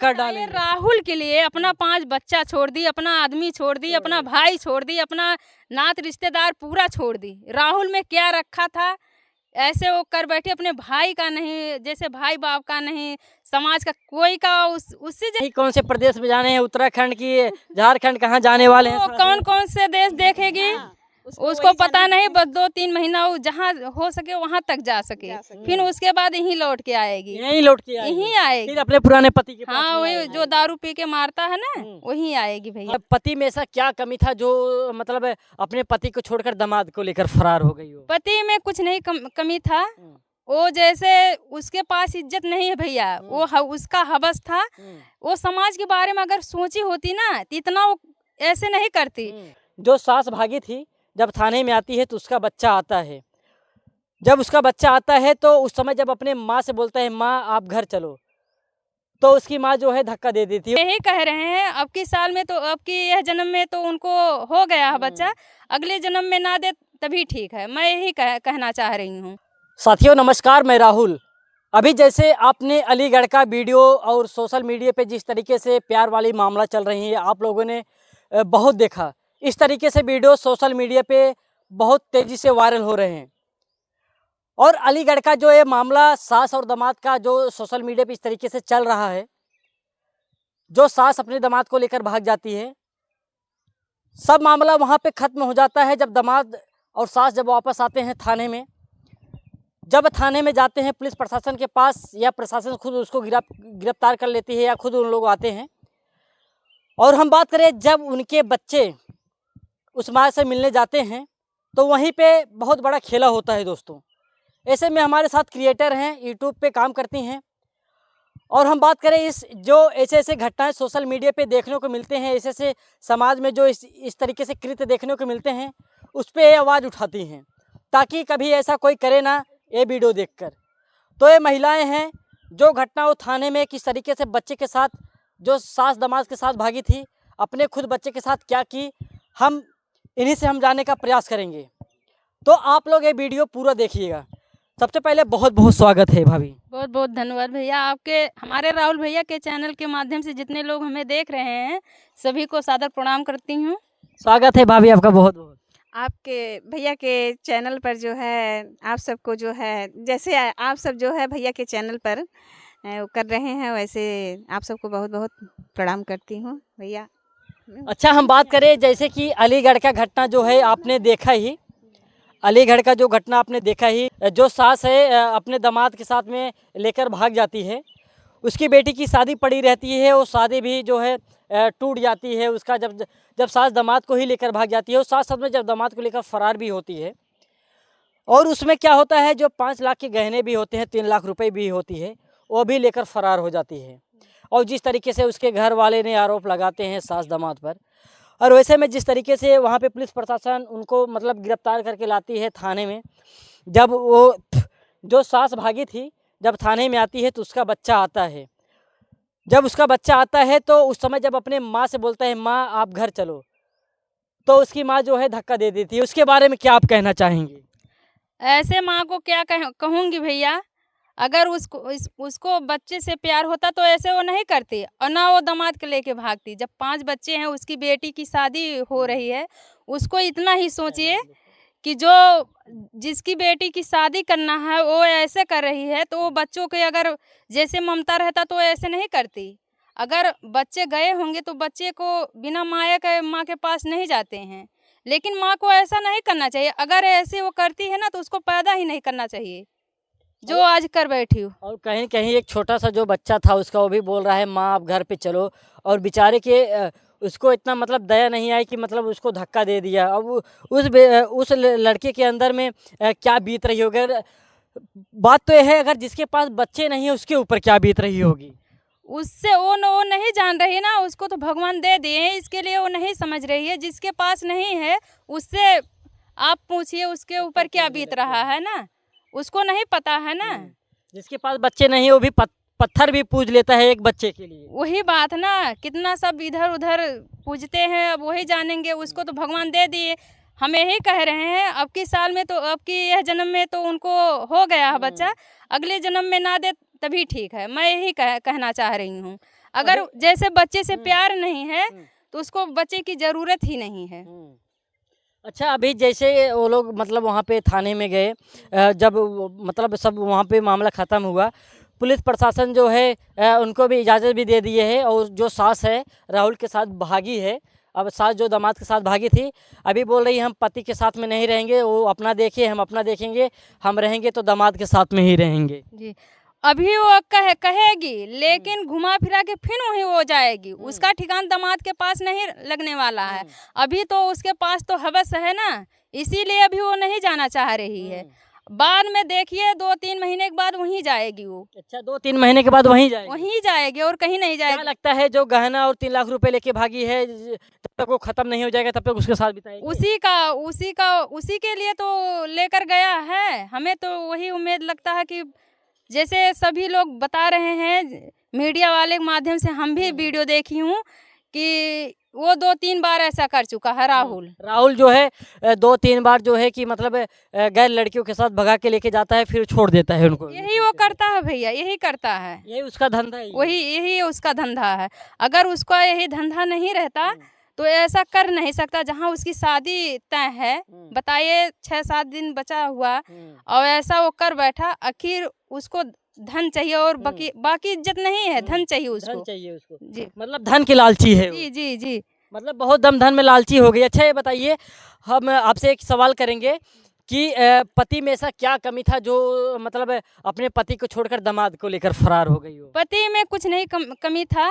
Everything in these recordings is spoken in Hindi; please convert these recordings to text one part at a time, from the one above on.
कर डालेंगे। राहुल के लिए अपना 5 बच्चा छोड़ दी, अपना आदमी छोड़ दी, अपना भाई छोड़ दी, अपना नात रिश्तेदार पूरा छोड़ दी। राहुल में क्या रखा था? ऐसे वो कर बैठी, अपने भाई का नहीं, जैसे भाई बाप का नहीं, समाज का कोई का उससे कौन से प्रदेश में जाने हैं, उत्तराखंड की, झारखंड, कहाँ जाने वाले हैं? कौन कौन से देश देखेगी? उसको पता नहीं, बस 2-3 महीना वो जहाँ हो सके वहाँ तक जा सके, फिर उसके बाद यहीं लौट के आएगी। यहीं लौट के यहीं आएगी, फिर अपने पुराने पति के पास हाँ में वही आएगी। जो दारू पी के मारता है ना, वहीं आएगी भैया। अब पति में ऐसा क्या कमी था जो मतलब अपने पति को छोड़कर दामाद को लेकर फरार हो गई हो? पति में कुछ नहीं कमी था, वो जैसे उसके पास इज्जत नहीं है भैया, वो उसका हवस था। वो समाज के बारे में अगर सोची होती ना तो इतना वो ऐसे नहीं करती। जो सास भागी थी, जब थाने में आती है तो उसका बच्चा आता है। जब उसका बच्चा आता है तो उस समय जब अपने माँ से बोलता है माँ आप घर चलो, तो उसकी माँ जो है धक्का दे देती है। यही कह रहे हैं अब की साल में, तो अब की यह जन्म में तो उनको हो गया है बच्चा, अगले जन्म में ना दे तभी ठीक है, मैं यही कहना चाह रही हूँ। साथियों नमस्कार, मैं राहुल। अभी जैसे आपने अलीगढ़ का वीडियो और सोशल मीडिया पे जिस तरीके से प्यार वाली मामला चल रही है, आप लोगों ने बहुत देखा। इस तरीके से वीडियो सोशल मीडिया पे बहुत तेज़ी से वायरल हो रहे हैं। और अलीगढ़ का जो ये मामला सास और दामाद का जो सोशल मीडिया पे इस तरीके से चल रहा है, जो सास अपने दामाद को लेकर भाग जाती है, सब मामला वहाँ पे ख़त्म हो जाता है जब दामाद और सास जब वापस आते हैं थाने में। जब थाने में जाते हैं पुलिस प्रशासन के पास, या प्रशासन खुद उसको गिरफ्तार कर लेती है, या खुद उन लोग आते हैं। और हम बात करें जब उनके बच्चे उस माँ से मिलने जाते हैं, तो वहीं पे बहुत बड़ा खेला होता है दोस्तों। ऐसे में हमारे साथ क्रिएटर हैं, यूट्यूब पे काम करती हैं, और हम बात करें इस जो ऐसे घटनाएं सोशल मीडिया पे देखने को मिलते हैं, ऐसे समाज में जो इस तरीके से कृत्य देखने को मिलते हैं, उस पर आवाज़ उठाती हैं ताकि कभी ऐसा कोई करे ना ये वीडियो देखकर। तो ये महिलाएं हैं जो घटना वो थाने में किस तरीके से बच्चे के साथ, जो सास दामाद के साथ भागी थी, अपने खुद बच्चे के साथ क्या की, हम इन्हीं से हम जानने का प्रयास करेंगे। तो आप लोग ये वीडियो पूरा देखिएगा। सबसे पहले बहुत बहुत स्वागत है भाभी। बहुत बहुत धन्यवाद भैया, आपके हमारे राहुल भैया के चैनल के माध्यम से जितने लोग हमें देख रहे हैं सभी को सादर प्रणाम करती हूँ। स्वागत है भाभी आपका बहुत बहुत। आपके भैया के चैनल पर जो है आप सबको जो है, जैसे आप सब जो है भैया के चैनल पर कर रहे हैं, वैसे आप सबको बहुत बहुत प्रणाम करती हूँ भैया। अच्छा, हम बात करें जैसे कि अलीगढ़ का घटना जो है आपने देखा ही, अलीगढ़ का जो घटना आपने देखा ही, जो सास है अपने दामाद के साथ में लेकर भाग जाती है, उसकी बेटी की शादी पड़ी रहती है, वो शादी भी जो है टूट जाती है उसका। जब सास दामाद को ही लेकर भाग जाती है, और साथ साथ में जब दामाद को लेकर फरार भी होती है, और उसमें क्या होता है जो 5 लाख के गहने भी होते हैं, 3 लाख रुपए भी होती है, वो भी लेकर फरार हो जाती है। और जिस तरीके से उसके घर वाले ने आरोप लगाते हैं सास दामाद पर, और वैसे में जिस तरीके से वहाँ पे पुलिस प्रशासन उनको मतलब गिरफ्तार करके लाती है थाने में, जब वो जो सास भागी थी जब थाने में आती है तो उसका बच्चा आता है। जब उसका बच्चा आता है तो उस समय जब अपने माँ से बोलता है माँ आप घर चलो, तो उसकी माँ जो है धक्का दे देती है। उसके बारे में क्या आप कहना चाहेंगे? ऐसे माँ को क्या कहूँगी भैया, अगर उसको बच्चे से प्यार होता तो ऐसे वो नहीं करती, और ना वो दामाद के लेके भागती। जब 5 बच्चे हैं, उसकी बेटी की शादी हो रही है, उसको इतना ही सोचिए कि जो जिसकी बेटी की शादी करना है वो ऐसे कर रही है, तो वो बच्चों के अगर जैसे ममता रहता तो ऐसे नहीं करती। अगर बच्चे गए होंगे तो बच्चे को बिना माँ के पास नहीं जाते हैं, लेकिन माँ को ऐसा नहीं करना चाहिए। अगर ऐसे वो करती है ना तो उसको पैदा ही नहीं करना चाहिए जो आज कर बैठी हूँ। और कहीं कहीं एक छोटा सा जो बच्चा था उसका, वो भी बोल रहा है माँ आप घर पे चलो, और बेचारे के उसको इतना मतलब दया नहीं आई कि मतलब उसको धक्का दे दिया। अब उस लड़के के अंदर में क्या बीत रही होगी। बात तो यह है अगर जिसके पास बच्चे नहीं है उसके ऊपर क्या बीत रही होगी। उससे वो नहीं जान रही ना, उसको तो भगवान दे दिए हैं, इसके लिए वो नहीं समझ रही है। जिसके पास नहीं है उससे आप पूछिए उसके ऊपर क्या बीत रहा है ना, उसको नहीं पता है ना। जिसके पास बच्चे नहीं वो भी पत्थर भी पूज लेता है एक बच्चे के लिए। वही बात ना, कितना सब इधर उधर पूजते हैं, अब वही जानेंगे। उसको तो भगवान दे दिए। हम यही कह रहे हैं अब की साल में, तो अब की यह जन्म में तो उनको हो गया है बच्चा, अगले जन्म में ना दे तभी ठीक है, मैं यही कहना चाह रही हूँ। अगर जैसे बच्चे से हम्म, प्यार नहीं है हम्म, तो उसको बच्चे की जरूरत ही नहीं है। अच्छा, अभी जैसे वो लोग मतलब वहाँ पे थाने में गए, जब मतलब सब वहाँ पे मामला ख़त्म हुआ, पुलिस प्रशासन जो है उनको भी इजाज़त भी दे दिए है, और जो सास है राहुल के साथ भागी है, अब सास जो दामाद के साथ भागी थी, अभी बोल रही है हम पति के साथ में नहीं रहेंगे, वो अपना देखिए हम अपना देखेंगे, हम रहेंगे तो दामाद के साथ में ही रहेंगे। जी, अभी वो कहेगी, लेकिन घुमा फिरा के फिर वहीं वो जाएगी। उसका ठिकाना दामाद के पास नहीं लगने वाला है। अभी तो उसके पास तो हवस है ना, इसीलिए अभी वो नहीं जाना चाह रही है। बाद में देखिए 2-3 महीने के बाद वहीं जाएगी वो। अच्छा, 2-3 महीने के बाद वहीं जाएगी? वहीं जाएगी और कहीं नहीं क्या जाएगी। लगता है जो गहना और 3 लाख रुपए लेके भागी है, तब तक वो खत्म नहीं हो जाएगा, तब तक उसके साथ बिताएगी? उसी के लिए तो लेकर गया है। हमें तो वही उम्मीद लगता है कि जैसे सभी लोग बता रहे हैं, मीडिया वाले के माध्यम से हम भी वीडियो देखी हूँ कि वो 2-3 बार ऐसा कर चुका है राहुल जो है 2-3 बार जो है कि मतलब गैर लड़कियों के साथ भगा के लेके जाता है, फिर छोड़ देता है उनको। यही वो करता है भैया, यही करता है, यही उसका धंधा है। यही उसका धंधा है। अगर उसका यही धंधा नहीं रहता तो ऐसा कर नहीं सकता। जहाँ उसकी शादी तय है, बताइए 6-7 दिन बचा हुआ, और ऐसा वो कर बैठा। आखिर उसको धन चाहिए और बाकी इज्जत नहीं है, धन चाहिए उसको। जी, मतलब धन के लालची है वो। जी जी जी। मतलब बहुत दम धन में लालची हो गई। अच्छा, ये बताइए, हम आपसे एक सवाल करेंगे कि पति में ऐसा क्या कमी था जो मतलब अपने पति को छोड़कर दामाद को लेकर फरार हो गई हो? पति में कुछ नहीं कमी था।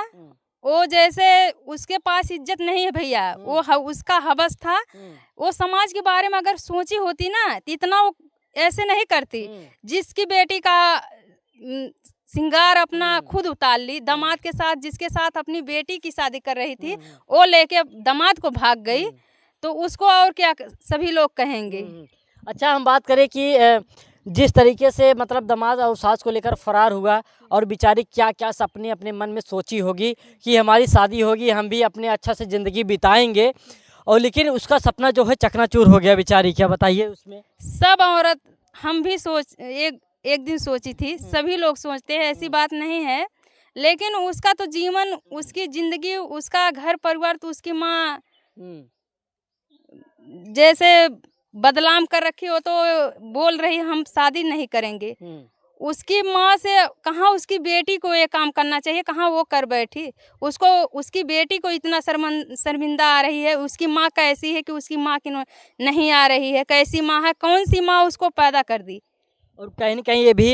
वो जैसे उसके पास इज्जत नहीं है भैया, वो उसका हवस था। वो समाज के बारे में अगर सोची होती ना तो इतना वो ऐसे नहीं करती। जिसकी बेटी का श्रृंगार अपना खुद उतार ली, दामाद के साथ जिसके साथ अपनी बेटी की शादी कर रही थी, वो लेके दामाद को भाग गई, तो उसको और क्या सभी लोग कहेंगे। अच्छा, हम बात करें कि जिस तरीके से मतलब दामाद और सास को लेकर फरार हुआ, और बेचारी क्या क्या सपने अपने मन में सोची होगी कि हमारी शादी होगी, हम भी अपने अच्छा से ज़िंदगी बिताएंगे, और लेकिन उसका सपना जो है चकनाचूर हो गया बेचारी। क्या बताइए उसमें? सब औरत, हम भी एक दिन सोची थी, सभी लोग सोचते हैं, ऐसी बात नहीं है। लेकिन उसका तो जीवन, उसकी ज़िंदगी, उसका घर परिवार, तो उसकी माँ जैसे बदनाम कर रखी हो, तो बोल रही हम शादी नहीं करेंगे। उसकी माँ से कहाँ उसकी बेटी को ये काम करना चाहिए, कहाँ वो कर बैठी। उसको, उसकी बेटी को इतना शर्मिंदा आ रही है। उसकी माँ कैसी है कि उसकी माँ की नहीं आ रही है, कैसी माँ है, कौन सी माँ उसको पैदा कर दी। और कहीं न कहीं ये भी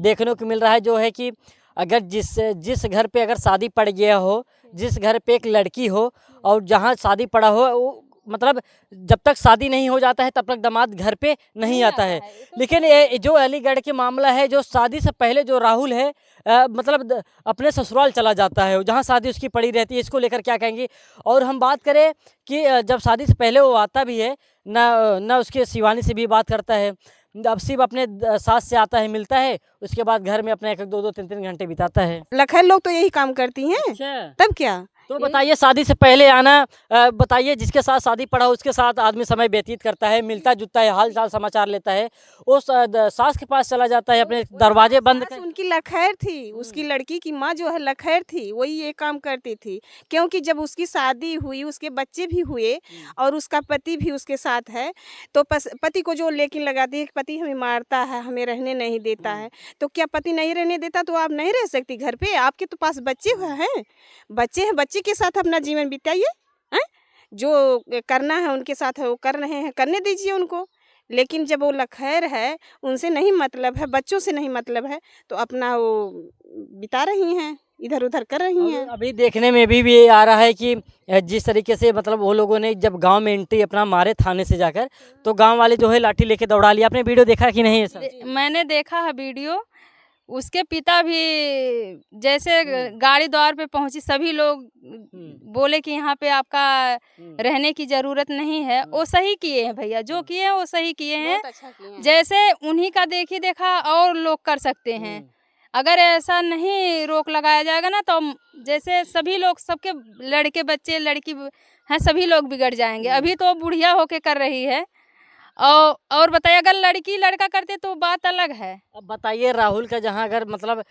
देखने को मिल रहा है जो है कि अगर जिस घर पे अगर शादी पड़ गया हो, जिस घर पे एक लड़की हो, और जहाँ शादी पड़ा हो, वो मतलब जब तक शादी नहीं हो जाता है तब तक दामाद घर पे नहीं आता है। लेकिन ये जो अलीगढ़ के मामला है, जो शादी से पहले जो राहुल है मतलब अपने ससुराल चला जाता है, जहाँ शादी उसकी पड़ी रहती है, इसको लेकर क्या कहेंगी? और हम बात करें कि जब शादी से पहले वो आता भी है ना उसके शिवानी से भी बात करता है, अब सिर्फ अपने सास से आता है, मिलता है, उसके बाद घर में अपना 1-1, 2-2, 3-3 घंटे बिताता है। लखन लोग तो यही काम करती हैं। अच्छा, तब क्या। तो बताइए, शादी से पहले आना, बताइए जिसके साथ शादी पड़ा हो उसके साथ आदमी समय व्यतीत करता है, मिलता जुलता है, हाल चाल समाचार लेता है, वो सास के पास चला जाता है, अपने दरवाजे बंद कर। उनकी लखैर थी, उसकी लड़की की माँ जो है लखैर थी, वही ये काम करती थी। क्योंकि जब उसकी शादी हुई, उसके बच्चे भी हुए, और उसका पति भी उसके साथ है, तो पति को जो लेकिन लगाती है कि पति हमें मारता है, हमें रहने नहीं देता है। तो क्या पति नहीं रहने देता तो आप नहीं रह सकती घर पे? आपके तो पास बच्चे हैं, बच्चे के साथ अपना जीवन बिताइए। हैं, जो करना है उनके साथ है, वो कर रहे हैं, करने दीजिए उनको। लेकिन जब वो लखैर है, उनसे नहीं मतलब है, बच्चों से नहीं मतलब है, तो अपना वो बिता रही हैं, इधर उधर कर रही हैं। अभी देखने में भी आ रहा है कि जिस तरीके से मतलब वो लोगों ने जब गांव में एंट्री अपना मारे थाने से जाकर, तो गांव वाले जो है लाठी लेके दौड़ा लिया। आपने वीडियो देखा कि नहीं? मैंने देखा है वीडियो। उसके पिता भी जैसे गाड़ी द्वार पे पहुंची, सभी लोग बोले कि यहाँ पे आपका रहने की जरूरत नहीं है। वो सही किए हैं भैया, जो किए हैं वो सही किए हैं। अच्छा किए हैं। जैसे उन्हीं का देखी देखा और लोग कर सकते हैं। अगर ऐसा नहीं रोक लगाया जाएगा ना, तो जैसे सभी लोग, सबके लड़के बच्चे लड़की हैं, सभी लोग बिगड़ जाएंगे। अभी तो बुढ़िया होके कर रही है, और बताइए अगर लड़की लड़का करते तो बात अलग है। अब बताइए, राहुल का जहां अगर मतलब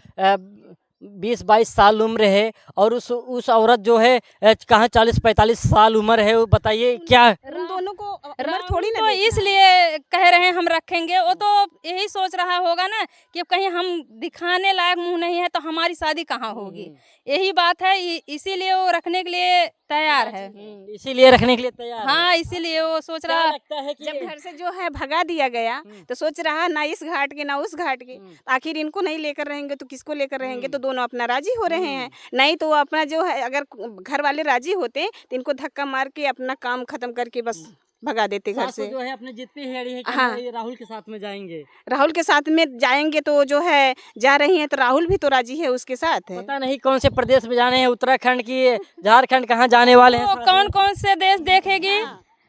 20-22 साल उम्र है और उस औरत जो है कहाँ 40-45 साल उम्र है, वो बताइए क्या। उन दोनों को उम्र राहुल थोड़ी ना तो देखना है। इसलिए कह रहे हैं हम रखेंगे, वो तो यही सोच रहा होगा ना कि कहीं हम दिखाने लायक मुंह नहीं है तो हमारी शादी कहाँ होगी, यही बात है। इसीलिए वो रखने के लिए तैयार है। इसीलिए रखने के लिए तैयार है। हाँ, इसीलिए वो सोच क्या रहा। लगता है कि जब घर से जो है भगा दिया गया तो सोच रहा ना इस घाट के ना उस घाट के, आखिर इनको नहीं लेकर रहेंगे तो किसको लेकर रहेंगे, तो दोनों अपना राजी हो रहे हैं। नहीं तो वो अपना जो है, अगर घर वाले राजी होते तो इनको धक्का मार के अपना काम खत्म करके बस भगा देते घर सास को से। जो है अपने जिद पे हेड़ी है कि हाँ। हम ये राहुल के साथ में जाएंगे। राहुल के साथ में जाएंगे तो जो है जा रही हैं, तो राहुल भी तो राजी है उसके साथ है। पता नहीं कौन से प्रदेश में जाने हैं, उत्तराखंड की झारखंड, कहाँ जाने वाले हैं वो साथ कौन में? कौन से देश देखेगी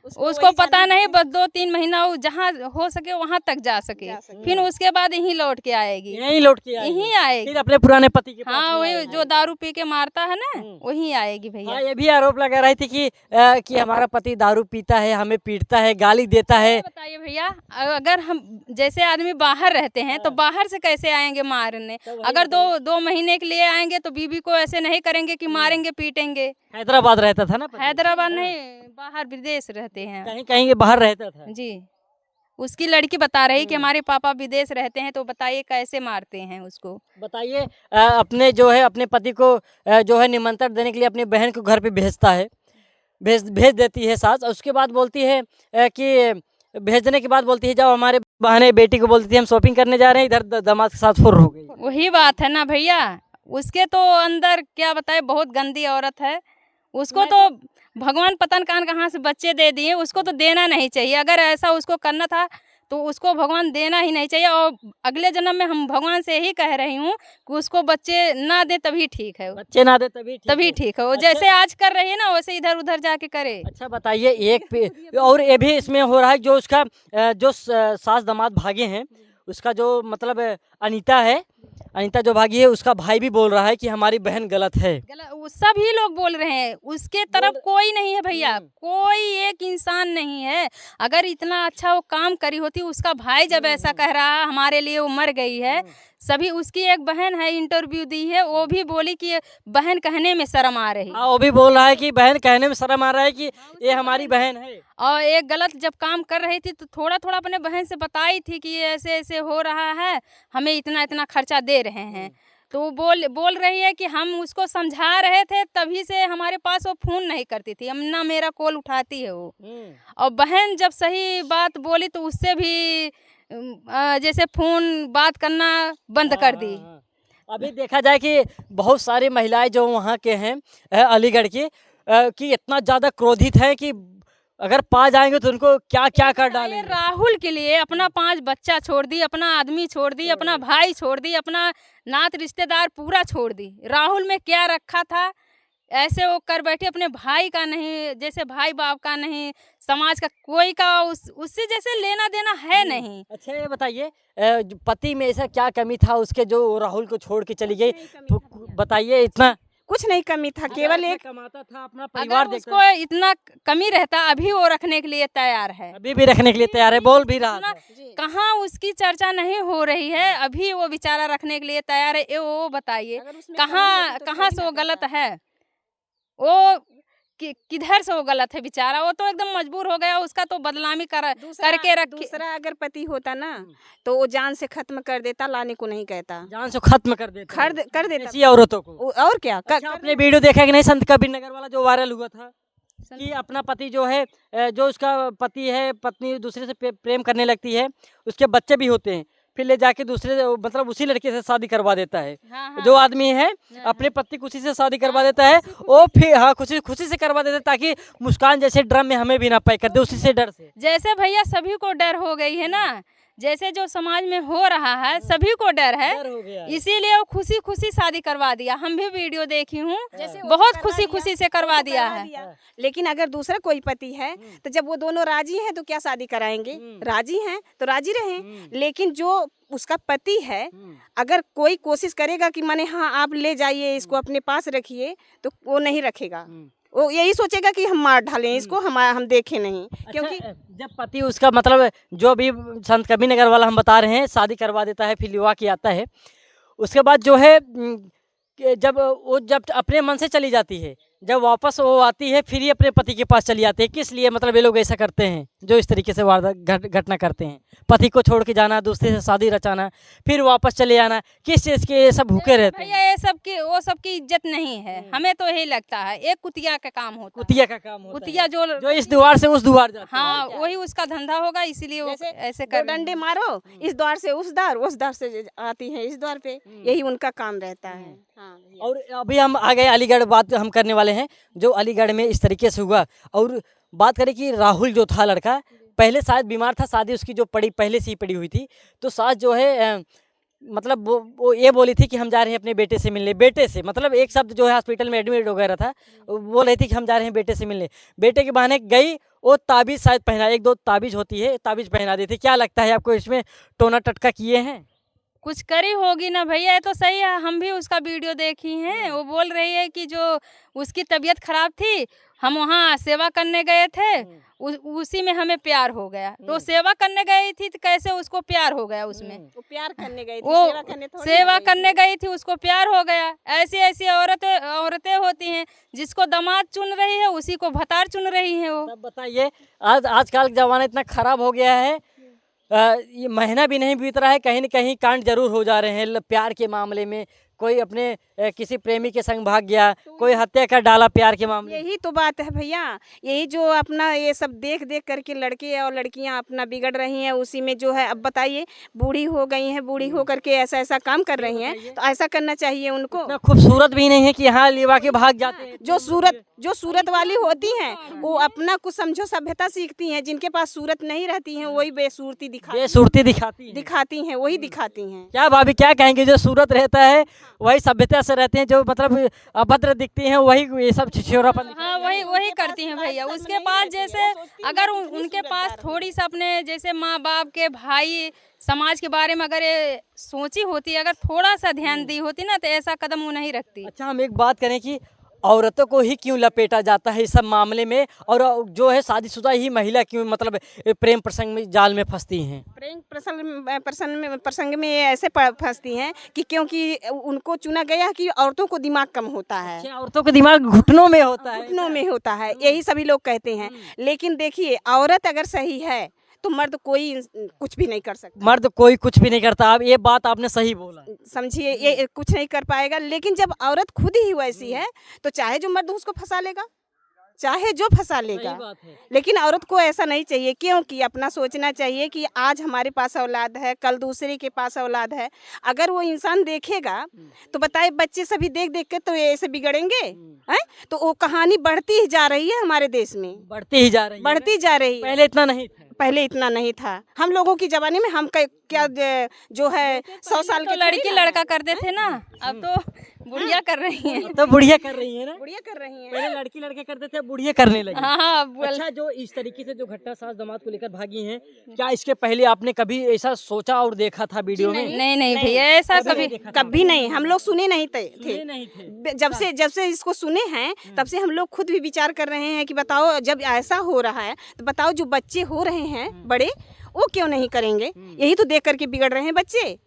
उसको वही पता जाना नहीं। है। बस 2-3 महीना वो जहाँ हो सके वहाँ तक जा सके, फिर उसके बाद यहीं लौट के आएगी, यहीं लौट के आएंगे। यहीं आएगी। फिर अपने पुराने पति के पास हाँ, में वही आएंगे। जो दारू पी के मारता है ना, वहीं आएगी भैया। हाँ, ये भी आरोप लगा रही थी कि हमारा पति दारू पीता है, हमें पीटता है, गाली देता है। बताइए भैया, अगर हम जैसे आदमी बाहर रहते हैं तो बाहर से कैसे आएंगे मारने? अगर 2 महीने के लिए आएंगे तो बीवी को ऐसे नहीं करेंगे कि मारेंगे पीटेंगे। हैदराबाद रहता था ना पति? हैदराबाद नहीं, बाहर विदेश रहते हैं कहीं कहीं के बाहर रहता था। जी। उसकी लड़की बता रही कि हमारे पापा विदेश रहते हैं, तो बताइए कैसे मारते हैं उसको। बताइए, अपने जो है अपने पति को जो है निमंत्रण देने के लिए अपनी बहन को घर पे भेजता है, भेज देती है सास। और उसके बाद बोलती है कि भेजने के बाद बोलती है जाओ, हमारे बहने बेटी को बोलती है हम शॉपिंग करने जा रहे हैं, इधर दामाद के साथ फुर्र हो गई। वही बात है ना भैया, उसके तो अंदर क्या बताए, बहुत गंदी औरत है। उसको तो भगवान पता न कहाँ से बच्चे दे दिए, उसको तो देना नहीं चाहिए। अगर ऐसा उसको करना था तो उसको भगवान देना ही नहीं चाहिए। और अगले जन्म में हम भगवान से यही कह रही हूँ कि उसको बच्चे ना दे तभी ठीक है, बच्चे ना दे तभी ठीक है। वो अच्छा। जैसे आज कर रही है ना वैसे इधर उधर जाके करे। अच्छा बताइए, और ये भी इसमें हो रहा है जो उसका जो सास दामाद भागे हैं, उसका जो मतलब अनीता है, अनीता जो भागी है, उसका भाई भी बोल रहा है कि हमारी बहन गलत है। सभी लोग बोल रहे हैं, उसके तरफ कोई नहीं है भैया, कोई एक इंसान नहीं है। अगर इतना अच्छा वो काम करी होती, उसका भाई जब ऐसा कह रहा है हमारे लिए वो मर गई है। सभी, उसकी एक बहन है, इंटरव्यू दी है, वो भी बोली कि बहन कहने में शर्म आ रही। हाँ, वो भी बोल रहा है कि बहन कहने में शर्म आ रहा है कि ये हमारी बहन है। और एक गलत जब काम कर रही थी तो थोड़ा थोड़ा अपने बहन से बताई थी कि ये ऐसे ऐसे हो रहा है, हमें इतना इतना खर्चा दे रहे हैं। तो वो बोल रही है कि हम उसको समझा रहे थे, तभी से हमारे पास वो फ़ोन नहीं करती थी, हम ना मेरा कॉल उठाती है वो। और बहन जब सही बात बोली तो उससे भी जैसे फ़ोन बात करना बंद कर दी। अभी देखा जाए कि बहुत सारी महिलाएं जो वहाँ के हैं अलीगढ़ की कि इतना ज़्यादा क्रोधित हैं कि अगर पा जाएंगे तो उनको क्या क्या कर डालेंगे। राहुल के लिए अपना 5 बच्चा छोड़ दी, अपना आदमी छोड़ दी, अपना भाई छोड़ दी, अपना नात रिश्तेदार पूरा छोड़ दी। राहुल में क्या रखा था, ऐसे वो कर बैठी। अपने भाई का नहीं, जैसे भाई बाप का नहीं, समाज का कोई का उससे जैसे लेना देना है नहीं। अच्छा ये बताइए, पति में ऐसा क्या कमी था उसके जो राहुल को छोड़ के चली गई? बताइए, इतना कुछ नहीं कमी था, केवल एक कमाता था, अपना परिवार अगर उसको इतना कमी रहता अभी वो रखने के लिए तैयार है, अभी भी रखने के लिए तैयार है, बोल भी रहा था। कहाँ उसकी चर्चा नहीं हो रही है, अभी वो बेचारा रखने के लिए तैयार है। वो बताइए कहाँ से वो गलत है, वो किधर से वो गलत है बेचारा? वो तो एकदम मजबूर हो गया, उसका तो बदनामी करके रखे। दूसरा अगर पति होता ना तो वो जान से खत्म कर देता, लाने को नहीं कहता, जान से खत्म कर देता, कर देता ऐसी औरतों को। और क्या अच्छा, आपने वीडियो देखा कि नहीं संत कबीर नगर वाला जो वायरल हुआ था कि अपना पति जो है, जो उसका पति है, पत्नी दूसरे से प्रेम करने लगती है, उसके बच्चे भी होते हैं, फिर ले जाके दूसरे मतलब उसी लड़के से शादी करवा देता है। हाँ। जो आदमी है अपने पति को उसी से शादी करवा देता है, वो फिर हाँ खुशी से करवा देता है ताकि मुस्कान जैसे ड्रम में हमें भी ना पैक कर दे, उसी से डर से। जैसे भैया सभी को डर हो गई है ना, जैसे जो समाज में हो रहा है सभी को डर है, इसीलिए वो खुशी खुशी शादी करवा दिया। हम भी वीडियो देखी हूँ, बहुत खुशी खुशी से करवा दिया है। लेकिन अगर दूसरा कोई पति है तो जब वो दोनों राजी हैं तो क्या शादी कराएंगे? राजी हैं तो राजी रहें। लेकिन जो उसका पति है, अगर कोई कोशिश करेगा कि माने हाँ आप ले जाइए इसको अपने पास रखिए, तो वो नहीं रखेगा। वो यही सोचेगा कि हम मार डालें इसको, हम देखें नहीं। क्योंकि जब पति उसका मतलब जो भी संत कबीर नगर वाला हम बता रहे हैं शादी करवा देता है, फिर विवाह किया आता है, उसके बाद जो है कि जब अपने मन से चली जाती है, जब वापस वो आती है फिर ही अपने पति के पास चली आती है। किस लिए मतलब ये लोग ऐसा करते हैं, जो इस तरीके से वारदात घटना करते हैं? पति को छोड़ के जाना, दूसरे से शादी रचाना, फिर वापस चले आना, किस चीज़ के ये सब भूखे रहते भैया हैं? ये सब की वो सब की इज्जत नहीं है, हमें तो यही लगता है। एक कुतिया का काम होता है, कुतिया का काम होता कुतिया है, जो जो इस द्वार से उस द्वार जाता है। हाँ वही उसका धंधा होगा, इसीलिए वो जैसे ऐसे दो कर डंडे मारो, इस द्वार से उस द्वार से आती है इस द्वार पे, यही उनका काम रहता है। हाँ भैया। और अभी हम आ गए अलीगढ़, बात हम करने वाले हैं जो अलीगढ़ में इस तरीके से हुआ। और बात करें कि राहुल जो था लड़का, पहले शायद बीमार था, शादी उसकी जो पड़ी पहले से ही पड़ी हुई थी। तो सास जो है मतलब वो ये बोली थी कि हम जा रहे हैं अपने बेटे से मिलने। बेटे से मतलब एक शब्द जो है हॉस्पिटल में एडमिट वगैरह था, वो बोल रही थी कि हम जा रहे हैं बेटे से मिलने। बेटे के बहाने गई, वो ताबीज़ शायद पहना, एक दो ताबीज़ होती है, ताबीज़ पहना दी थी। क्या लगता है आपको, इसमें टोना टटका किए हैं? कुछ करी होगी ना भैया, ये तो सही है। हम भी उसका वीडियो देखी हैं, वो बोल रही है कि जो उसकी तबीयत खराब थी, हम वहाँ सेवा करने गए थे, उसी में हमें प्यार हो गया। तो सेवा करने गई थी तो कैसे उसको प्यार हो गया उसमें? वो प्यार करने गई थी, वो सेवा करने थोड़ी सेवा ना गई करने गई थी, उसको प्यार हो गया। ऐसी ऐसी औरतें होती हैं, जिसको दामाद चुन रही है उसी को भतार चुन रही है वो। तब बताइए, आजकल का ज़माना इतना ख़राब हो गया है, ये महीना भी नहीं बीत रहा है, कहीं न कहीं कांड जरूर हो जा रहे हैं प्यार के मामले में। कोई अपने किसी प्रेमी के संग भाग गया, कोई हत्या कर डाला प्यार के मामले में। यही तो बात है भैया, यही जो अपना ये सब देख देख करके लड़के और लड़कियां अपना बिगड़ रही हैं, उसी में जो है। अब बताइए, बूढ़ी हो गई हैं, बूढ़ी हो करके ऐसा ऐसा काम कर रही हैं, तो ऐसा करना चाहिए उनको। इतना खूबसूरत भी नहीं है कि यहाँ लिवा के भाग जाते हैं। जो सूरत वाली होती हैं, वो अपना कुछ समझो सभ्यता सीखती हैं। जिनके पास सूरत नहीं रहती हैं, वही बेसूरती बेसूरती दिखाती हैं। वही दिखाती हैं। क्या भाभी क्या कहेंगे, जो सूरत रहता है वही सभ्यता से रहते हैं, जो मतलब अभद्र दिखती हैं वही ये सब छिछोरापन। हाँ वही करती हैं भैया। उसके पास जैसे अगर उनके पास थोड़ी सा अपने जैसे माँ बाप के, भाई, समाज के बारे में अगर ये सोची होती, अगर थोड़ा सा ध्यान दी होती ना, तो ऐसा कदम वो नहीं रखती। अच्छा, हम एक बात करें कि औरतों को ही क्यों लपेटा जाता है इस सब मामले में, और जो है शादीशुदा ही महिला क्यों मतलब प्रेम प्रसंग में जाल में फंसती हैं? प्रेम प्रसंग में ये ऐसे फंसती हैं कि क्योंकि उनको चुना गया कि औरतों को दिमाग कम होता है। अच्छा, औरतों का दिमाग घुटनों में होता है। घुटनों में होता है, यही सभी लोग कहते हैं। लेकिन देखिए, औरत अगर सही है तो मर्द कोई कुछ भी नहीं कर सकता। मर्द कोई कुछ भी नहीं करता। आप ये बात आपने सही बोला। समझिए, ये कुछ नहीं कर पाएगा। लेकिन जब औरत खुद ही वैसी है, तो चाहे जो मर्द उसको फंसा लेगा, चाहे जो फंसा लेगा। बात है। लेकिन औरत को ऐसा नहीं चाहिए, क्योंकि अपना सोचना चाहिए कि आज हमारे पास औलाद है, कल दूसरे के पास औलाद है। अगर वो इंसान देखेगा तो बताए, बच्चे सभी देख देख के तो ऐसे बिगड़ेंगे हैं? तो वो कहानी बढ़ती ही जा रही है हमारे देश में, बढ़ती ही जा रही है। बढ़ती जा रही है। पहले इतना नहीं था। पहले इतना नहीं था। हम लोगों की जमाने में हम क्या जो है 100 साल तो के लड़की लड़का करते थे ना, अब तो बुढ़िया कर रही हैं। तो बुढ़िया कर रही है ना, बुढ़िया कर रही हैं। पहले लड़की लड़के करते थे, बुढ़िया करने लगे। हाँ अच्छा, जो इस तरीके से जो घटना सास दामाद को लेकर भागी हैं, क्या इसके पहले आपने कभी ऐसा सोचा और देखा था वीडियो में? नहीं भैया, ऐसा कभी नहीं, हम लोग सुने नहीं थे। नहीं थे। जब से इसको सुने हैं, तब से हम लोग खुद भी विचार कर रहे हैं कि बताओ, जब ऐसा हो रहा है तो बताओ, जो बच्चे हो रहे हैं बड़े, वो क्यों नहीं करेंगे? यही तो देख करके बिगड़ रहे हैं बच्चे।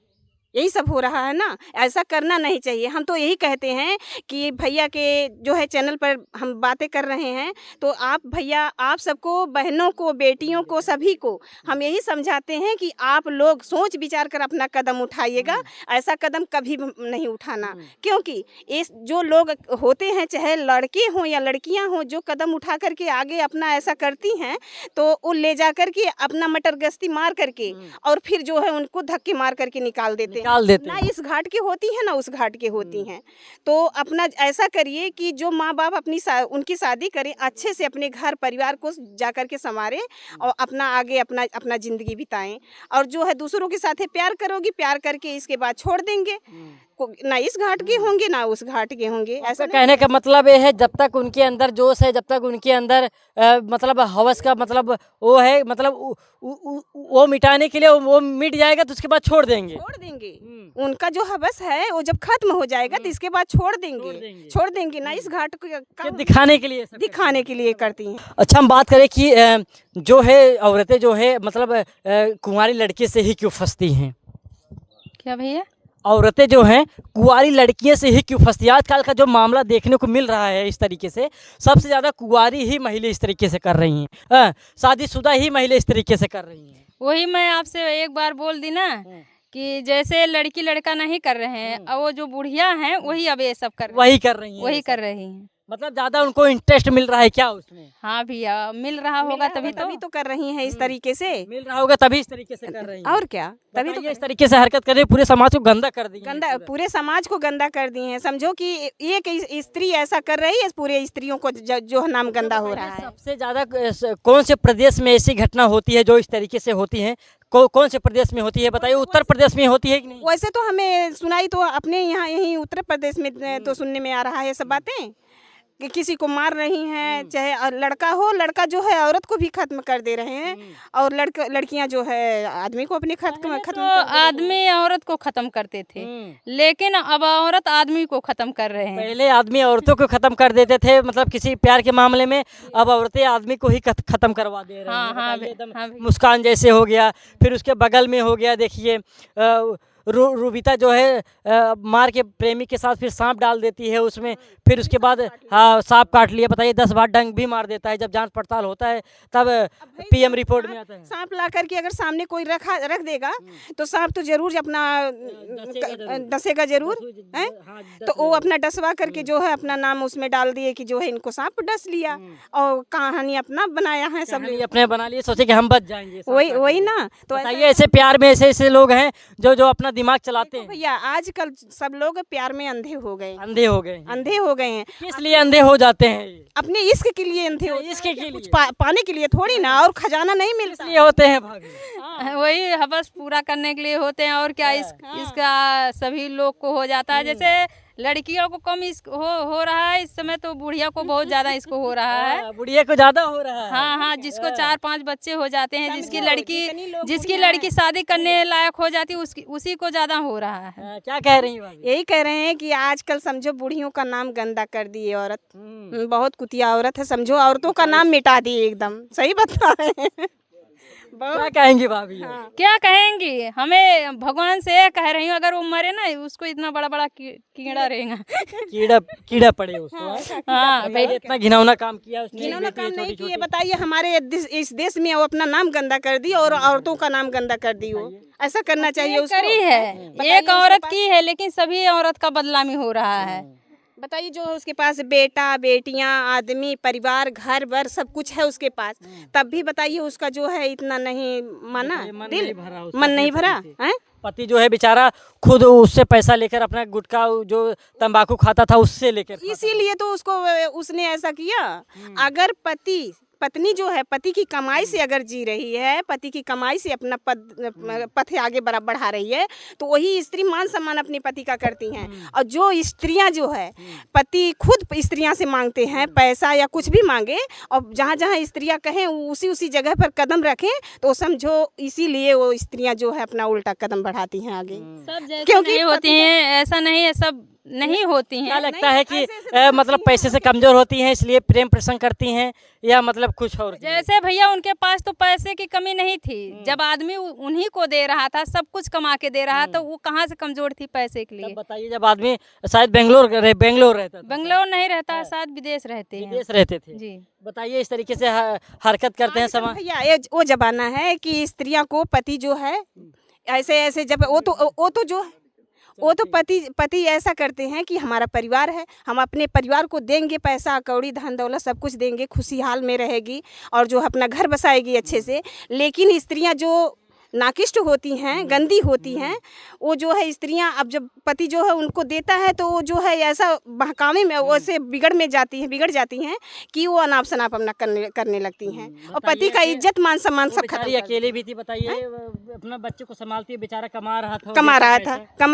यही सब हो रहा है ना, ऐसा करना नहीं चाहिए। हम तो यही कहते हैं कि भैया के जो है चैनल पर हम बातें कर रहे हैं, तो आप भैया, आप सबको, बहनों को, बेटियों को, सभी को हम यही समझाते हैं कि आप लोग सोच विचार कर अपना कदम उठाइएगा। ऐसा कदम कभी नहीं उठाना, क्योंकि इस जो लोग होते हैं, चाहे लड़के हों या लड़कियां हों, जो कदम उठा करके आगे अपना ऐसा करती हैं, तो वो ले जा करके अपना मटर गश्ती मार करके और फिर जो है उनको धक्के मार करके निकाल देते हैं। ना इस घाट की होती है, ना उस घाट की होती हैं। तो अपना ऐसा करिए कि जो माँ बाप उनकी शादी करें, अच्छे से अपने घर परिवार को जाकर के संवारें और अपना आगे अपना जिंदगी बिताएं। और जो है दूसरों के साथ प्यार करोगी, प्यार करके इसके बाद छोड़ देंगे, ना इस घाट के होंगे ना उस घाट के होंगे। ऐसा कहने का मतलब ये है, जब तक उनके अंदर जोश है, जब तक उनके अंदर मतलब हवस का मतलब वो है, मतलब वो मिटाने के लिए वो मिट जाएगा तो उसके बाद छोड़ देंगे। उनका जो हवस है वो जब खत्म हो जाएगा तो इसके बाद छोड़ देंगे ना इस घाट को दिखाने के लिए करती हैं। अच्छा, हम बात करें कि जो है औरतें जो है मतलब कुंवारी लड़के से ही क्यों फंसती हैं? क्या भैया? औरतें जो हैं कुंवारी लड़कियों से ही क्यों फंसती है? आजकल का जो मामला देखने को मिल रहा है इस तरीके से, सबसे ज़्यादा कुंवारी ही महिला इस तरीके से कर रही हैं, शादीशुदा ही महिला इस तरीके से कर रही हैं। वही मैं आपसे एक बार बोल दी ना कि जैसे लड़की लड़का नहीं कर रहे हैं, और वो जो बुढ़िया हैं वही अब ये सब कर रही वही कर रही हैं, वही कर रही हैं। मतलब ज़्यादा उनको इंटरेस्ट मिल रहा है क्या उसमें? हाँ भैया, मिल रहा होगा तभी तो कर रही हैं इस तरीके से। मिल रहा होगा तभी इस तरीके से कर रही हैं। और क्या, तभी तो बताइए, इस तरीके से हरकत कर रही है, पूरे समाज को गंदा कर दी गंदा, पूरे समाज को गंदा कर दिए हैं। समझो कि एक स्त्री ऐसा कर रही है, पूरे स्त्रियों को जो नाम गंदा हो रहा है। सबसे ज़्यादा कौन से प्रदेश में ऐसी घटना होती है जो इस तरीके से होती है? कौन से प्रदेश में होती है बताइए? उत्तर प्रदेश में होती है कि नहीं? वैसे तो हमें सुनाई तो अपने यहाँ यहीं उत्तर प्रदेश में तो सुनने में आ रहा है सब बातें कि किसी को मार रही हैं, चाहे लड़का हो, लड़का जो है औरत को भी खत्म कर दे रहे हैं, और लड़कियां जो है आदमी को अपने खत्म तो आदमी औरत को खत्म करते थे, लेकिन अब औरत आदमी को खत्म कर रहे हैं। पहले आदमी औरतों को खत्म कर देते थे, मतलब किसी प्यार के मामले में, अब औरतें आदमी को ही खत्म करवा दे रही हैं। बताइए, एकदम मुस्कान जैसे हो गया, फिर उसके बगल में हो गया, देखिए रूबिता जो है मार के प्रेमी के साथ फिर सांप डाल देती है उसमें, फिर उसके बाद हाँ सांप काट लिया। बताइए, 10 बार डंक भी मार देता है। जब जांच पड़ताल होता है तब पीएम रिपोर्ट में आता है। सांप ला करके अगर सामने कोई रख देगा तो सांप तो जरूर अपना डसेगा जरूर है, तो वो अपना डसवा करके जो है अपना नाम उसमें डाल दिए कि जो है इनको सांप डस लिया, और कहानी अपना बनाया है, सब अपने बना लिए, सोचे कि हम बच जाएंगे। वही ना। तो बताइए, ऐसे प्यार में ऐसे लोग हैं जो अपना दिमाग चलाते हैं। भैया आजकल सब लोग प्यार में अंधे हो गए हैं। किस लिए अंधे हो जाते हैं? अपने इश्क के लिए अंधे हो, इसके के कुछ पाने के लिए थोड़ी ना, और खजाना नहीं मिलता, इसलिए होते हैं भाभी। वही हवस पूरा करने के लिए होते हैं, और क्या इसका सभी लोग को हो जाता है। जैसे लड़कियों को कम हो रहा है इस समय, तो बुढ़िया को बहुत ज्यादा इसको हो रहा है। बुढ़िया को ज्यादा हो रहा है। हाँ हाँ, जिसको 4-5 बच्चे हो जाते हैं, जिसकी लड़की शादी करने लायक हो जाती है, उसी को ज्यादा हो रहा है। क्या कह रही हैं? यही कह रहे हैं कि आजकल समझो बुढ़ियों का नाम गंदा कर दी है औरत, बहुत कुतिया औरत है, समझो औरतों का नाम मिटा दी एकदम। सही बता रहे हैं। क्या कहेंगी भाभी? क्या कहेंगी, हमें भगवान से कह रही हूँ, अगर वो मरे ना, उसको इतना बड़ा कीड़ा रहेगा, कीड़ा पड़े उसको। हाँ, पहले इतना घिनौना काम किया उसने, घिनौना काम नहीं किया। बताइए, हमारे इस देश में वो अपना नाम गंदा कर दी और औरतों का नाम गंदा कर दी। वो ऐसा करना चाहिए उसको। करी है, एक औरत की है, लेकिन सभी औरत का बदनामी हो रहा है। बताइए, जो उसके पास बेटा बेटियां, आदमी, परिवार, घर बर सब कुछ है उसके पास, तब भी बताइए उसका जो है इतना नहीं माना, दिल मन नहीं भरा है। पति जो है बेचारा खुद उससे पैसा लेकर अपना गुटखा जो तंबाकू खाता था उससे लेकर, इसीलिए तो उसने ऐसा किया। अगर पत्नी जो है पति की कमाई से अगर जी रही है, पति की कमाई से अपना पथ आगे बढ़ा रही है, तो वही स्त्री मान सम्मान अपने पति का करती हैं। और जो स्त्रियां जो है, पति खुद स्त्रियां से मांगते हैं पैसा या कुछ भी मांगे, और जहां जहां स्त्रियां कहें उसी जगह पर कदम रखें, तो समझो इसीलिए वो स्त्रियां जो है अपना उल्टा कदम बढ़ाती हैं आगे। सब क्योंकि होती हैं, ऐसा नहीं है सब नहीं होती हैं। क्या लगता है कि मतलब पैसे से कमजोर होती हैं इसलिए प्रेम प्रसंग करती हैं, या मतलब कुछ और? जैसे भैया उनके पास तो पैसे की कमी नहीं थी, जब आदमी उन्हीं को दे रहा था, सब कुछ कमा के दे रहा था, वो कहाँ से कमजोर थी पैसे के लिए? बताइए, जब आदमी शायद बेंगलोर रहता था। बेंगलोर नहीं रहता, शायद विदेश रहते थे जी। बताइए, इस तरीके से हरकत करते हैं समाज। भैया वो जमाना है कि स्त्रियां को पति जो है ऐसे जब वो तो पति ऐसा करते हैं कि हमारा परिवार है, हम अपने परिवार को देंगे, पैसा कौड़ी धन दौलत सब कुछ देंगे, खुशहाल में रहेगी और जो अपना घर बसाएगी अच्छे से। लेकिन स्त्रियां जो नाकिष्ट होती हैं, गंदी होती हैं, वो जो है स्त्रियां, अब जब पति जो है उनको देता है तो वो जो है ऐसा बहकावे में वैसे बिगड़ जाती हैं कि वो अनाप शनाप अपना करने लगती हैं, और पति का इज्जत मान सम्मान सब खत्म। अकेले भी थी, बताइए, अपना बच्चे को संभालती है, बेचारा कमा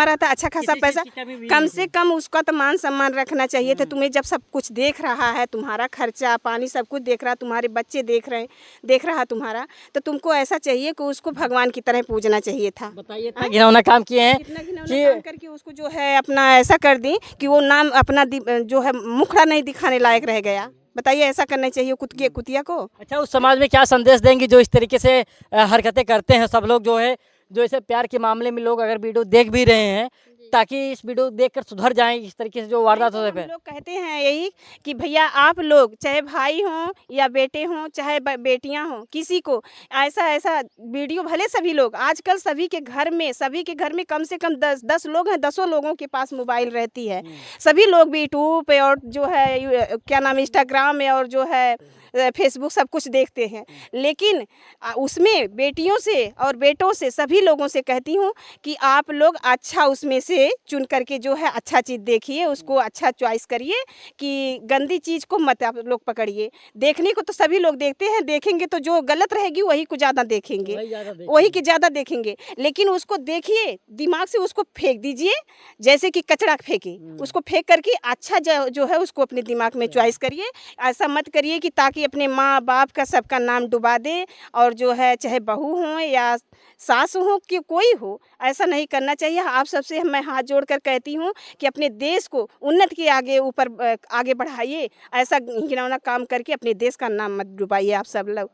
रहा था अच्छा खासा पैसा, कम से कम उसका तो मान सम्मान रखना चाहिए था। तुम्हें जब सब कुछ देख रहा है, तुम्हारा खर्चा पानी सब कुछ देख रहा, तुम्हारे बच्चे देख रहा तुम्हारा, तो तुमको ऐसा चाहिए कि उसको भगवान की तरह पूजना चाहिए था। बताइए, इतना घिनौना काम किए हैं, इतना घिनौना काम करके उसको जो है अपना ऐसा कर दी कि वो नाम अपना जो है मुखड़ा नहीं दिखाने लायक रह गया। बताइए, ऐसा करना चाहिए कुतिया को। अच्छा, उस समाज में क्या संदेश देंगे जो इस तरीके से हरकतें करते हैं सब लोग, जो है जो ऐसे प्यार के मामले में लोग अगर वीडियो देख भी रहे हैं ताकि इस वीडियो देखकर सुधर जाएं इस तरीके से जो वारदात होते हम हैं। लोग कहते हैं यही कि भैया आप लोग चाहे भाई हों या बेटे हों चाहे बेटियां हों, किसी को ऐसा ऐसा वीडियो, भले सभी लोग आजकल सभी के घर में कम से कम 10 लोग हैं, 10 लोगों के पास मोबाइल रहती है। सभी लोग भी यूट्यूब पे और जो है क्या नाम इंस्टाग्राम में और जो है फेसबुक सब कुछ देखते हैं, लेकिन उसमें बेटियों से और बेटों से सभी लोगों से कहती हूँ कि आप लोग अच्छा उसमें से चुन करके जो है अच्छा चीज़ देखिए, उसको अच्छा चॉइस करिए, कि गंदी चीज़ को मत आप लोग पकड़िए। देखने को तो सभी लोग देखते हैं, देखेंगे तो जो गलत रहेगी वही को ज़्यादा देखेंगे, वही के ज़्यादा देखेंगे, लेकिन उसको देखिए, दिमाग से उसको फेंक दीजिए, जैसे कि कचरा फेंके, उसको फेंक करके अच्छा जो है उसको अपने दिमाग में चॉइस करिए। ऐसा मत करिए कि ताकि अपने माँ बाप का सबका नाम डुबा दे, और जो है चाहे बहू हो या सास हो कि कोई हो, ऐसा नहीं करना चाहिए। आप सबसे मैं हाथ जोड़कर कहती हूँ कि अपने देश को उन्नति के आगे बढ़ाइए, ऐसा घिनौना काम करके अपने देश का नाम मत डुबाइए आप सब लोग।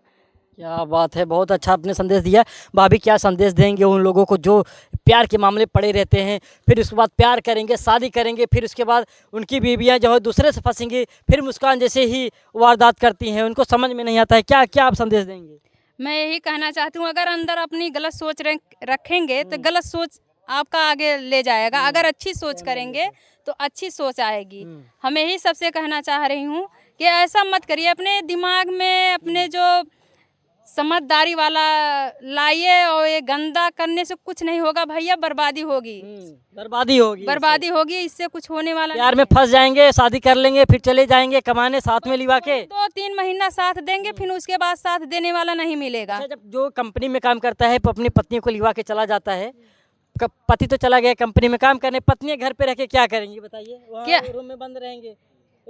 क्या बात है, बहुत अच्छा आपने संदेश दिया। भाभी क्या संदेश देंगे उन लोगों को जो प्यार के मामले पड़े रहते हैं, फिर उसके बाद प्यार करेंगे, शादी करेंगे, फिर उसके बाद उनकी बीवियां जो है दूसरे से फंसेंगी, फिर मुस्कान जैसे ही वारदात करती हैं, उनको समझ में नहीं आता है, क्या क्या आप संदेश देंगे? मैं यही कहना चाहती हूँ, अगर अंदर अपनी गलत सोच रखेंगे तो गलत सोच आपका आगे ले जाएगा। अगर अच्छी सोच करेंगे तो अच्छी सोच आएगी। हम यही सबसे कहना चाह रही हूँ कि ऐसा मत करिए, अपने दिमाग में अपने जो समझदारी वाला लाइए, और ये गंदा करने से कुछ नहीं होगा भैया, बर्बादी होगी, बर्बादी होगी, इससे कुछ होने वाला प्यार में फंस जाएंगे, शादी कर लेंगे, फिर चले जाएंगे कमाने साथ में लिवा के। 2-3 महीना साथ देंगे, फिर उसके बाद साथ देने वाला नहीं मिलेगा। अच्छा, जब जो कंपनी में काम करता है अपनी पत्नी को लिवा के चला जाता है, पति तो चला गया कंपनी में काम करने, पत्नी घर पे रह के क्या करेंगी बताइए? क्या रूम में बंद रहेंगे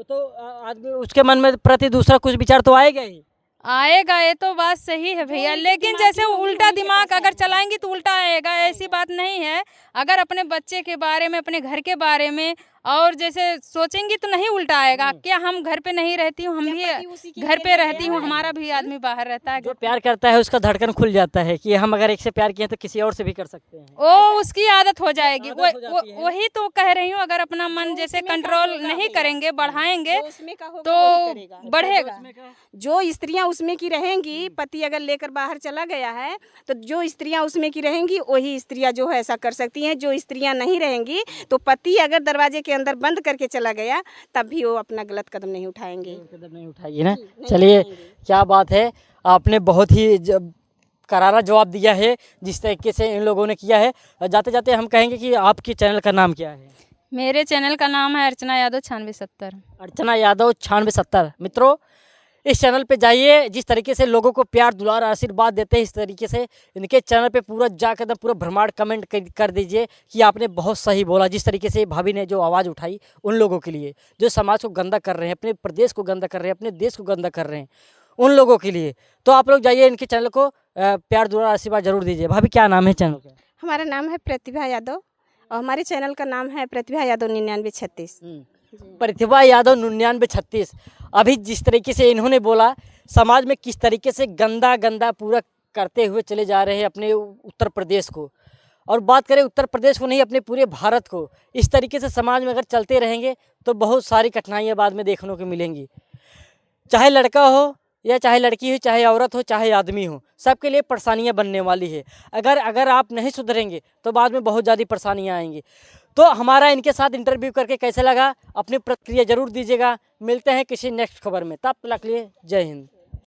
तो आदमी उसके मन में प्रति दूसरा कुछ विचार तो आएगा ही। आएगा, ये तो बात सही है भैया, लेकिन जैसे उल्टा दिमाग अगर चलाएंगी तो उल्टा आएगा, ऐसी बात नहीं है। अगर अपने बच्चे के बारे में, अपने घर के बारे में और जैसे सोचेंगी तो नहीं उल्टा आएगा। क्या हम घर पे नहीं रहती हूँ, हम भी घर पे रहती हूँ, हमारा भी आदमी बाहर रहता है। जो प्यार करता है उसका धड़कन खुल जाता है कि हम अगर एक से प्यार किए तो किसी और से भी कर सकते हैं, वो उसकी आदत हो जाएगी। वही तो कह रही हूँ, अगर अपना मन जैसे कंट्रोल नहीं करेंगे, बढ़ाएंगे तो बढ़ेगा। जो स्त्रियां उसमें की रहेंगी, पति अगर लेकर बाहर चला गया है तो जो स्त्रियां उसमें की रहेंगी वही स्त्रियां जो है ऐसा कर सकती हैं। जो स्त्रियां नहीं रहेंगी तो पति अगर दरवाजे के अंदर बंद करके चला गया तब भी वो अपना गलत कदम नहीं उठाएंगे, कदम नहीं उठाइए ना। चलिए, क्या बात है, आपने बहुत ही करारा जवाब दिया है जिस तरीके से इन लोगों ने किया है। जाते जाते हम कहेंगे कि आपके चैनल का नाम क्या है? मेरे चैनल का नाम है अर्चना यादव 9670। अर्चना यादव 9670। मित्रों, इस चैनल पे जाइए, जिस तरीके से लोगों को प्यार दुलार आशीर्वाद देते हैं, इस तरीके से इनके चैनल पे पूरा जाकर पूरा भ्रमाण कमेंट कर दीजिए कि आपने बहुत सही बोला। जिस तरीके से भाभी ने जो आवाज़ उठाई उन लोगों के लिए जो समाज को गंदा कर रहे हैं, अपने प्रदेश को गंदा कर रहे हैं, अपने देश को गंदा कर रहे हैं, उन लोगों के लिए, तो आप लोग जाइए इनके चैनल को प्यार दुलार आशीर्वाद जरूर दीजिए। भाभी क्या नाम है चैनल का? हमारा नाम है प्रतिभा यादव और हमारे चैनल का नाम है प्रतिभा यादव 9936। प्रतिभा यादव 9936। अभी जिस तरीके से इन्होंने बोला, समाज में किस तरीके से गंदा पूरा करते हुए चले जा रहे हैं अपने उत्तर प्रदेश को, और बात करें उत्तर प्रदेश को नहीं, अपने पूरे भारत को, इस तरीके से समाज में अगर चलते रहेंगे तो बहुत सारी कठिनाइयाँ बाद में देखने को मिलेंगी। चाहे लड़का हो या चाहे लड़की हो, चाहे औरत हो, चाहे आदमी हो, सबके लिए परेशानियां बनने वाली है। अगर आप नहीं सुधरेंगे तो बाद में बहुत ज़्यादा परेशानियां आएंगी। तो हमारा इनके साथ इंटरव्यू करके कैसे लगा, अपनी प्रतिक्रिया जरूर दीजिएगा। मिलते हैं किसी नेक्स्ट खबर में, तब तक के लिए जय हिंद।